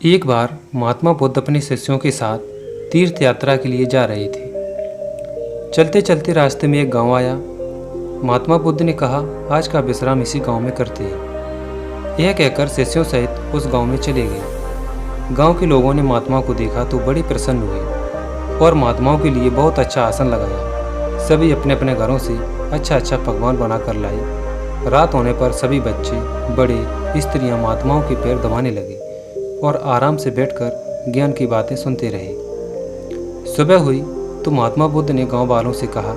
एक बार महात्मा बुद्ध अपने शिष्यों के साथ तीर्थ यात्रा के लिए जा रहे थे। चलते चलते रास्ते में एक गांव आया। महात्मा बुद्ध ने कहा, आज का विश्राम इसी गांव में करते हैं। यह कहकर शिष्यों सहित उस गांव में चले गए। गांव के लोगों ने महात्मा को देखा तो बड़े प्रसन्न हुए और महात्माओं के लिए बहुत अच्छा आसन लगाया। सभी अपने अपने घरों से अच्छा पकवान बना कर लाए। रात होने पर सभी बच्चे, बड़े, स्त्रियां महात्माओं के पैर दबाने लगे और आराम से बैठकर ज्ञान की बातें सुनते रहे। सुबह हुई तो महात्मा बुद्ध ने गांव वालों से कहा,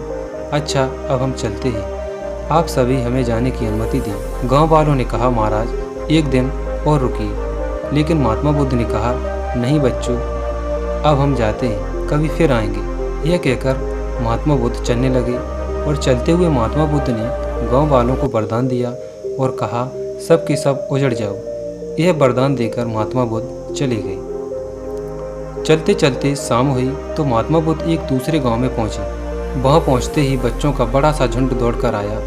अच्छा अब हम चलते हैं, आप सभी हमें जाने की अनुमति दें। गांव वालों ने कहा, महाराज एक दिन और रुकिए। लेकिन महात्मा बुद्ध ने कहा, नहीं बच्चों, अब हम जाते हैं, कभी फिर आएंगे। यह कहकर महात्मा बुद्ध चलने लगे और चलते हुए महात्मा बुद्ध ने गांव वालों को वरदान दिया और कहा, सब के सब उजड़ जाओ। यह वरदान देकर महात्मा बुद्ध चले गए। चलते चलते शाम हुई तो महात्मा बुद्ध एक दूसरे गांव में पहुंचे। वहां पहुंचते ही बच्चों का बड़ा सा झुंड दौड़कर आया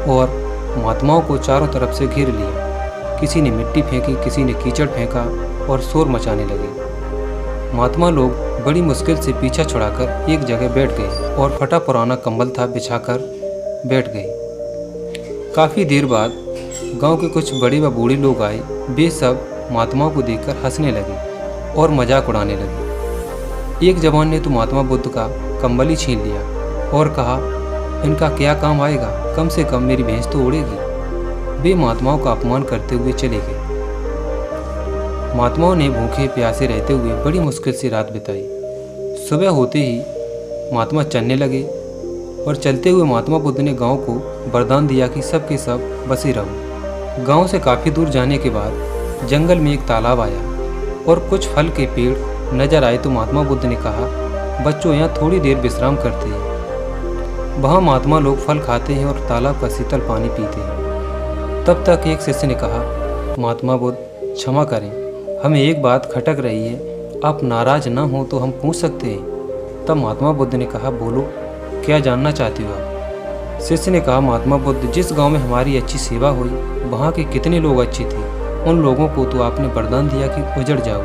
और महात्माओं को चारों तरफ से घेर लिया। किसी ने मिट्टी फेंकी, किसी ने कीचड़ फेंका और शोर मचाने लगे। महात्मा लोग बड़ी मुश्किल से पीछा छुड़ाकर एक जगह बैठ गए और फटा पुराना कंबल था बिछाकर बैठ गए। काफ़ी देर बाद गांव के कुछ बड़े व बूढ़े लोग आए। वे सब महात्माओं को देखकर हंसने लगे और मजाक उड़ाने लगे। एक जवान ने तो महात्मा बुद्ध का कंबल ही छीन लिया और कहा, इनका क्या काम आएगा, कम से कम मेरी भैंस तो उड़ेगी। वे महात्माओं का अपमान करते हुए चले गए। महात्माओं ने भूखे प्यासे रहते हुए बड़ी मुश्किल से रात बिताई। सुबह होते ही महात्मा चलने लगे और चलते हुए महात्मा बुद्ध ने गांव को वरदान दिया कि सब के सब बसे रहो। गांव से काफ़ी दूर जाने के बाद जंगल में एक तालाब आया और कुछ फल के पेड़ नजर आए तो महात्मा बुद्ध ने कहा, बच्चों यहाँ थोड़ी देर विश्राम करते हैं। वहाँ महात्मा लोग फल खाते हैं और तालाब का शीतल पानी पीते हैं। तब तक एक शिष्य ने कहा, महात्मा बुद्ध क्षमा करें, हमें एक बात खटक रही है, आप नाराज ना हो तो हम पूछ सकते हैं। तब महात्मा बुद्ध ने कहा, बोलो, क्या जानना चाहते हो आप? शिष्य ने कहा, महात्मा बुद्ध, जिस गांव में हमारी अच्छी सेवा हुई वहाँ के कितने लोग अच्छे थे, उन लोगों को तो आपने वरदान दिया कि उजड़ जाओ,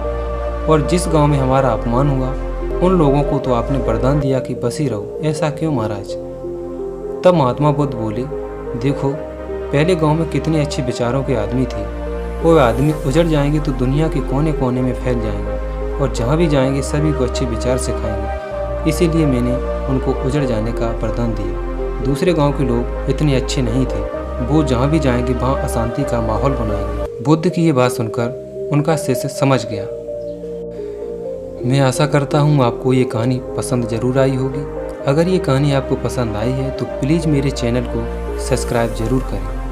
और जिस गांव में हमारा अपमान हुआ उन लोगों को तो आपने वरदान दिया कि बसी रहो। ऐसा क्यों महाराज? तब महात्मा बुद्ध बोले, देखो, पहले गांव में कितने अच्छे विचारों के आदमी थे। वो आदमी उजड़ जाएंगे तो दुनिया के कोने कोने में फैल जाएंगे और जहाँ भी जाएंगे सभी को अच्छे विचार सिखाएंगे। इसीलिए मैंने उनको उजड़ जाने का वरदान दिया। दूसरे गांव के लोग इतने अच्छे नहीं थे, वो जहाँ भी जाएंगे वहाँ अशांति का माहौल बनाएंगे। बुद्ध की ये बात सुनकर उनका शिष्य समझ गया। मैं आशा करता हूँ आपको ये कहानी पसंद जरूर आई होगी। अगर ये कहानी आपको पसंद आई है तो प्लीज़ मेरे चैनल को सब्सक्राइब जरूर करें।